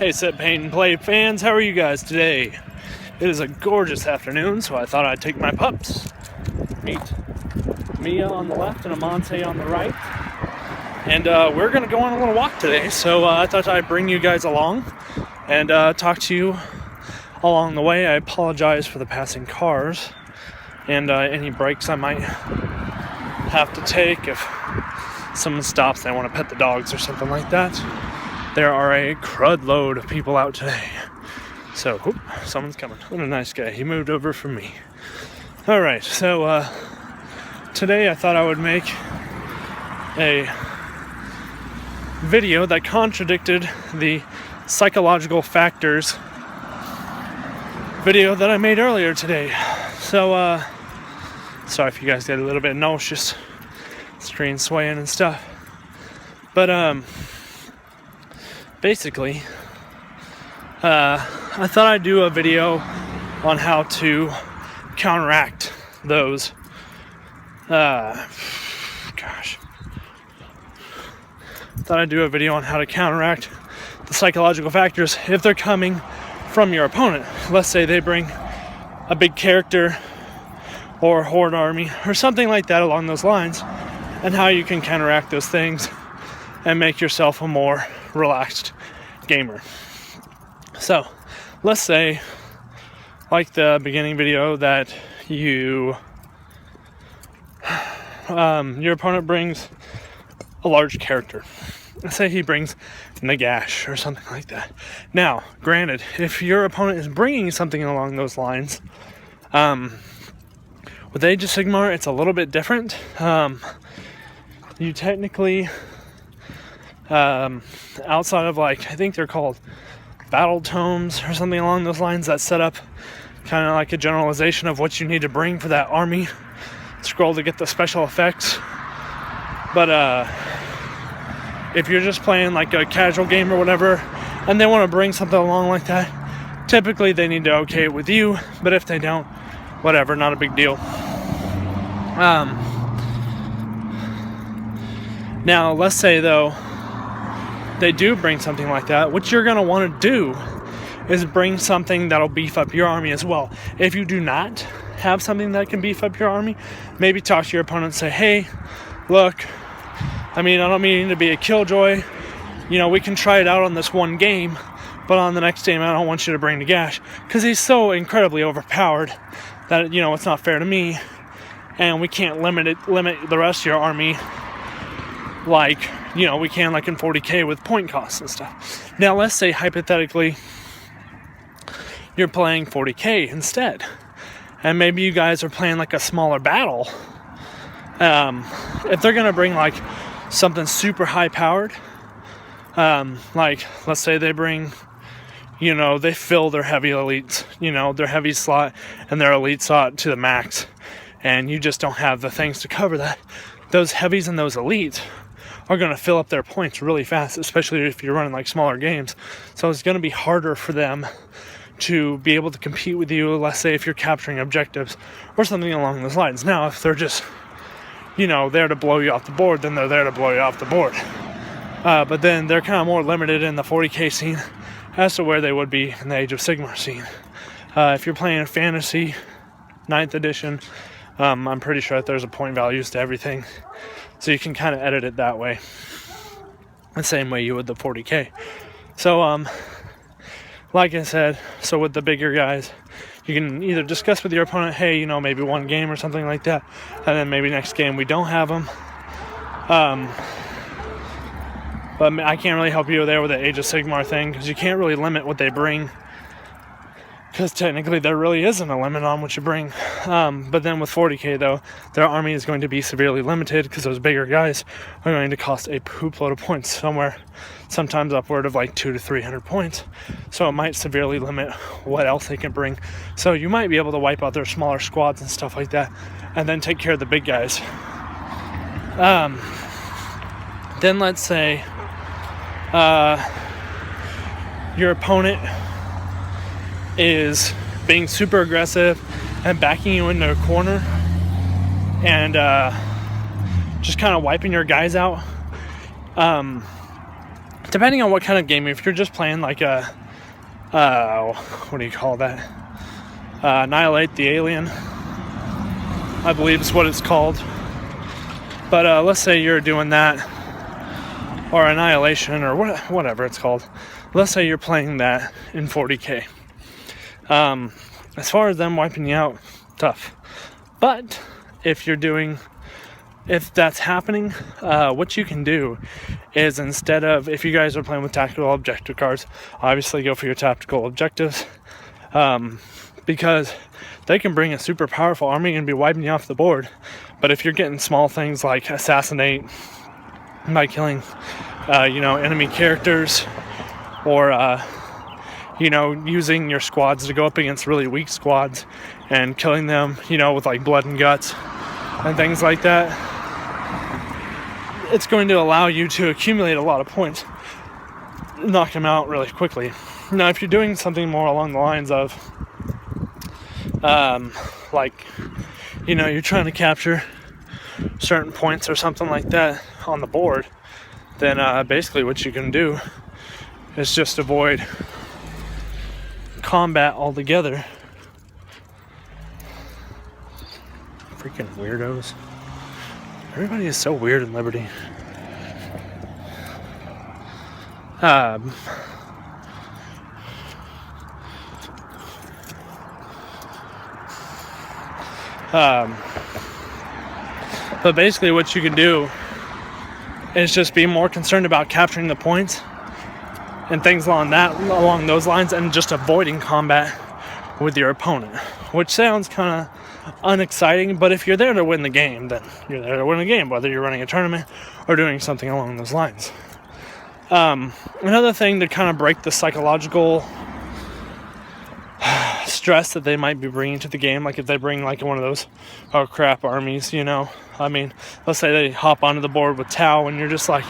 Hey, Sit, Paint, and Play fans, how are you guys today? It is a gorgeous afternoon, so I thought I'd take my pups. Meet Mia on the left and Amante on the right. And we're going to go on a little walk today, so I thought I'd bring you guys along and talk to you along the way. I apologize for the passing cars and any breaks I might have to take if someone stops and they want to pet the dogs or something like that. There are a crud load of people out today. So, someone's coming. What a nice guy. He moved over from me. Alright, so today I thought I would make a video that contradicted the psychological factors video that I made earlier today. So, sorry if you guys get a little bit nauseous. Screen swaying and stuff. But, basically, I thought I'd do a video on how to counteract those, thought I'd do a video on how to counteract the psychological factors if they're coming from your opponent. Let's say they bring a big character or a horde army or something like that along those lines, and how you can counteract those things and make yourself a more relaxed gamer. So, let's say, like the beginning video, that your opponent brings a large character. Let's say he brings Nagash or something like that. Now, granted, if your opponent is bringing something along those lines, with Age of Sigmar, it's a little bit different. You technically, outside of, like, I think they're called battle tomes or something along those lines, that set up kind of like a generalization of what you need to bring for that army scroll to get the special effects. But if you're just playing like a casual game or whatever, and they want to bring something along like that, typically they need to okay it with you. But if they don't, whatever, not a big deal. Now, let's say though they do bring something like that, what you're going to want to do is bring something that'll beef up your army as well. If you do not have something that can beef up your army, maybe talk to your opponent and say, hey, look, I don't mean to be a killjoy. We can try it out on this one game, but on the next game, I don't want you to bring Nagash, because he's so incredibly overpowered that, it's not fair to me, and we can't limit the rest of your army like, we can like in 40k with point costs and stuff. Now, let's say hypothetically you're playing 40k instead, and maybe you guys are playing like a smaller battle. If they're gonna bring like something super high powered, like let's say they bring, they fill their heavy elites, their heavy slot and their elite slot to the max, and you just don't have the things to cover that. Those heavies and those elites are going to fill up their points really fast, especially if you're running like smaller games. So it's going to be harder for them to be able to compete with you, let's say if you're capturing objectives or something along those lines. Now, if they're just, there to blow you off the board, then they're there to blow you off the board. But then they're kind of more limited in the 40k scene as to where they would be in the Age of Sigmar scene. If you're playing fantasy 9th edition, I'm pretty sure that there's a point values to everything, so you can kind of edit it that way, the same way you would the 40k. So like I said, so with the bigger guys, you can either discuss with your opponent, hey, maybe one game or something like that, and then maybe next game we don't have them. But I can't really help you there with the Age of Sigmar thing, because you can't really limit what they bring, because technically there really isn't a limit on what you bring. But then with 40k though, their army is going to be severely limited, because those bigger guys are going to cost a poop load of points, sometimes upward of like 200 to 300 points. So it might severely limit what else they can bring. So you might be able to wipe out their smaller squads and stuff like that, and then take care of the big guys. Then let's say your opponent is being super aggressive and backing you into a corner and just kind of wiping your guys out. depending on what kind of game, if you're just playing like a, what do you call that? Annihilate the Alien, I believe is what it's called. But let's say you're doing that, or Annihilation, or whatever it's called. Let's say you're playing that in 40K. As far as them wiping you out, tough. But if that's happening, what you can do is, instead of, if you guys are playing with tactical objective cards, obviously go for your tactical objectives, because they can bring a super powerful army and be wiping you off the board. But if you're getting small things like assassinate by killing, enemy characters, or using your squads to go up against really weak squads and killing them, with like blood and guts and things like that, it's going to allow you to accumulate a lot of points, knock them out really quickly. Now, if you're doing something more along the lines of, you're trying to capture certain points or something like that on the board, then basically what you can do is just avoid combat altogether. Freaking weirdos. Everybody is so weird in Liberty. But basically what you can do is just be more concerned about capturing the points and things along those lines, and just avoiding combat with your opponent, which sounds kind of unexciting, but if you're there to win the game, then you're there to win the game, whether you're running a tournament or doing something along those lines. Another thing to kind of break the psychological stress that they might be bringing to the game, like if they bring like one of those oh crap armies, let's say they hop onto the board with Tau, and you're just like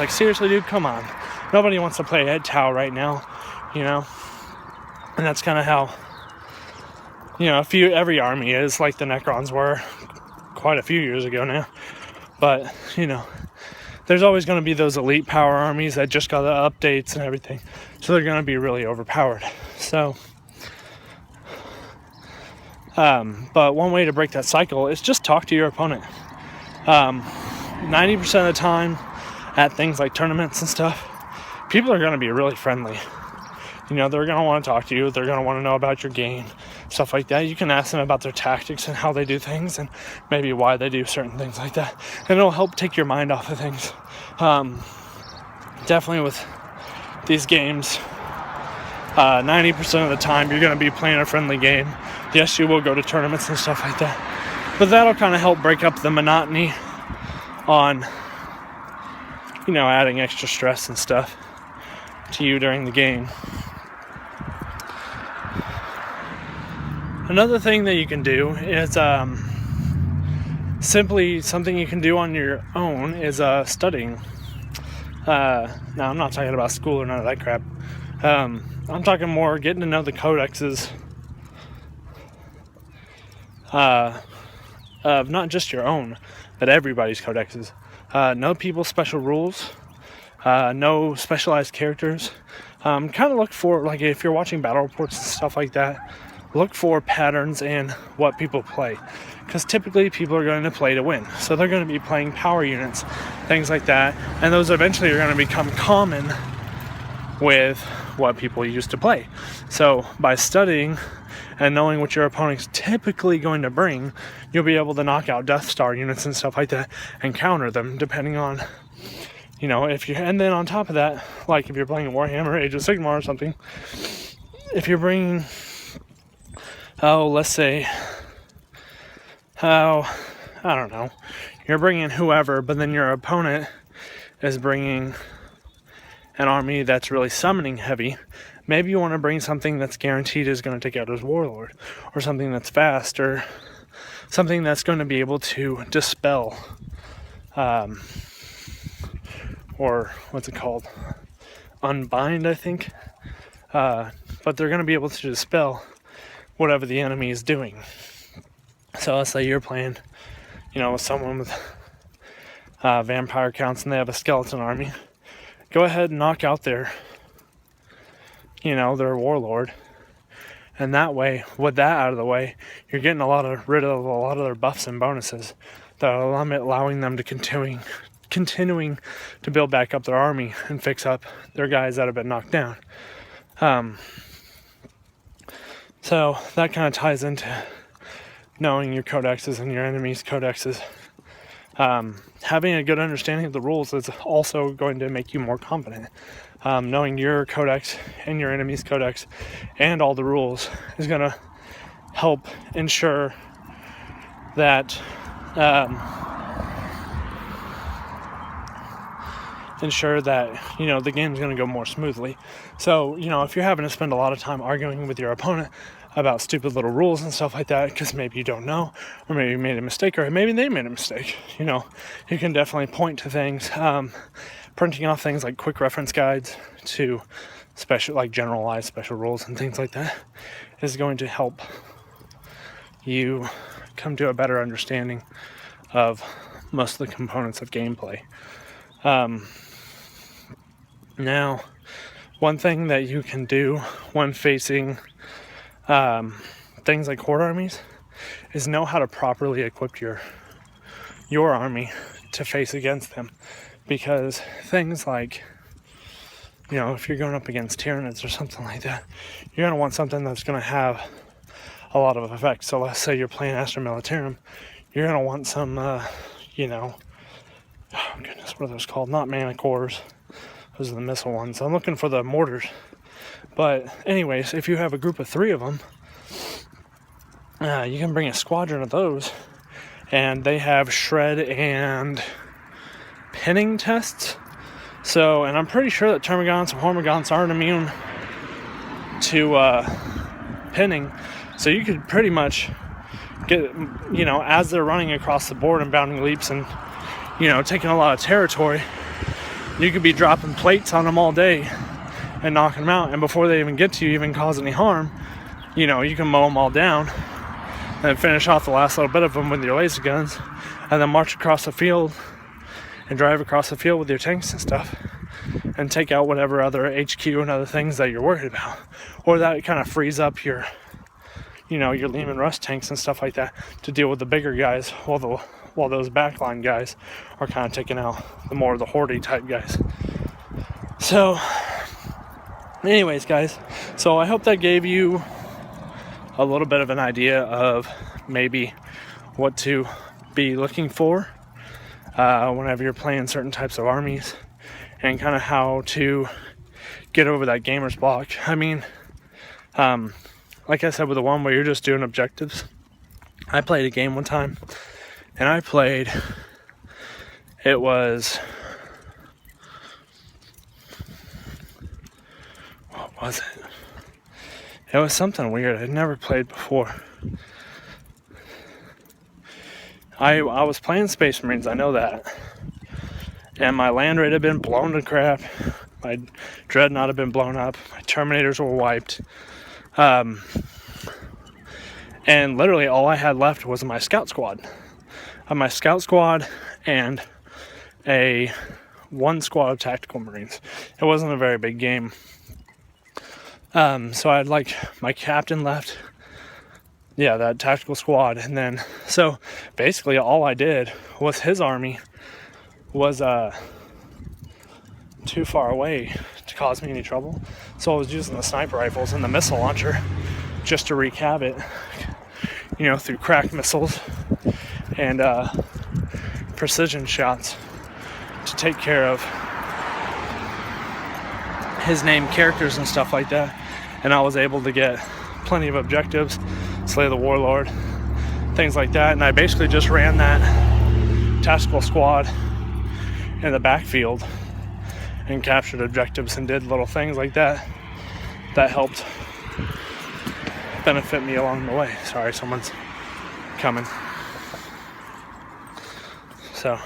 seriously dude, come on, nobody wants to play Ed Tau right now, and that's kind of how every army is, like the Necrons were quite a few years ago now. But there's always going to be those elite power armies that just got the updates and everything, so they're going to be really overpowered. So but one way to break that cycle is just talk to your opponent. 90% of the time at things like tournaments and stuff, people are going to be really friendly. They're going to want to talk to you. They're going to want to know about your game, stuff like that. You can ask them about their tactics and how they do things, and maybe why they do certain things like that. And it'll help take your mind off of things. Definitely with these games, 90% of the time you're going to be playing a friendly game. Yes, you will go to tournaments and stuff like that, but that'll kind of help break up the monotony on, adding extra stress and stuff to you during the game. Another thing that you can do is simply something you can do on your own is studying. Now, I'm not talking about school or none of that crap. I'm talking more getting to know the codexes of not just your own, but everybody's codexes. Know people's special rules. Know specialized characters. Kind of look for, like, if you're watching battle reports and stuff like that, look for patterns in what people play, because typically people are going to play to win, so they're going to be playing power units, things like that, and those eventually are going to become common with what people used to play. So by studying and knowing what your opponent's typically going to bring, you'll be able to knock out Death Star units and stuff like that and counter them depending on, and then on top of that, like if you're playing Warhammer Age of Sigmar or something, if you're bringing, let's say, I don't know, you're bringing whoever, but then your opponent is bringing an army that's really summoning heavy. Maybe you want to bring something that's guaranteed is going to take out his warlord, or something that's fast, or something that's going to be able to dispel, or what's it called? Unbind, I think. But they're going to be able to dispel whatever the enemy is doing. So let's say you're playing, with someone with vampire counts and they have a skeleton army. go ahead and knock out their warlord. And that way, with that out of the way, you're getting rid of a lot of their buffs and bonuses that are allowing them to continuing to build back up their army and fix up their guys that have been knocked down. So that kind of ties into knowing your codexes and your enemy's codexes. Having a good understanding of the rules is also going to make you more confident. Knowing your codex and your enemy's codex and all the rules is going to help ensure that the game's going to go more smoothly. So if you're having to spend a lot of time arguing with your opponent about stupid little rules and stuff like that because maybe you don't know, or maybe you made a mistake, or maybe they made a mistake, you can definitely point to things. Printing off things like quick reference guides to generalized special rules and things like that is going to help you come to a better understanding of most of the components of gameplay. Now, one thing that you can do when facing things like horde armies is know how to properly equip your army to face against them. Because things like, if you're going up against Tyranids or something like that, you're going to want something that's going to have a lot of effects. So let's say you're playing Astra Militarum, you're going to want some, oh goodness, what are those called? Not mana cores. Those are the missile ones. I'm looking for the mortars. But anyways, if you have a group of 3 of them, you can bring a squadron of those, and they have shred and pinning tests. So, and I'm pretty sure that Termagants and Hormagaunts aren't immune to pinning. So you could pretty much get, as they're running across the board and bounding leaps and, taking a lot of territory, you could be dropping plates on them all day and knocking them out. And before they even get to you, even cause any harm, you can mow them all down and finish off the last little bit of them with your laser guns, and then march across the field and drive across the field with your tanks and stuff and take out whatever other HQ and other things that you're worried about. Or that kind of frees up your Lehman Russ tanks and stuff like that to deal with the bigger guys while those backline guys are kind of taking out the more of the horde type guys. So anyways, guys, so I hope that gave you a little bit of an idea of maybe what to be looking for whenever you're playing certain types of armies, and kind of how to get over that gamer's block. I mean, like I said, with the one where you're just doing objectives, I played a game one time, and it was, what was it? It was something weird I'd never played before. I was playing Space Marines, I know that. And my land raid had been blown to crap. My Dreadnought had been blown up. My Terminators were wiped. And literally all I had left was my Scout Squad. My Scout Squad and one squad of Tactical Marines. It wasn't a very big game. So I had my captain left. Yeah, that tactical squad. And then, so basically all I did was his army was too far away to cause me any trouble. So I was using the sniper rifles and the missile launcher just to wreak havoc, through crack missiles and precision shots to take care of his named characters and stuff like that. And I was able to get plenty of objectives, slay the warlord, things like that. And I basically just ran that tactical squad in the backfield and captured objectives and did little things like that that helped benefit me along the way. Sorry, someone's coming. So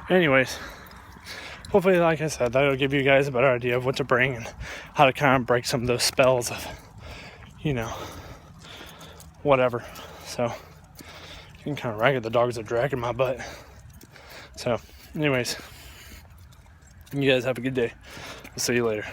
anyways, hopefully, like I said, that'll give you guys a better idea of what to bring and how to kind of break some of those spells of, whatever. So, you can kind of ragged the dogs are dragging my butt. So anyways, you guys have a good day. I'll see you later.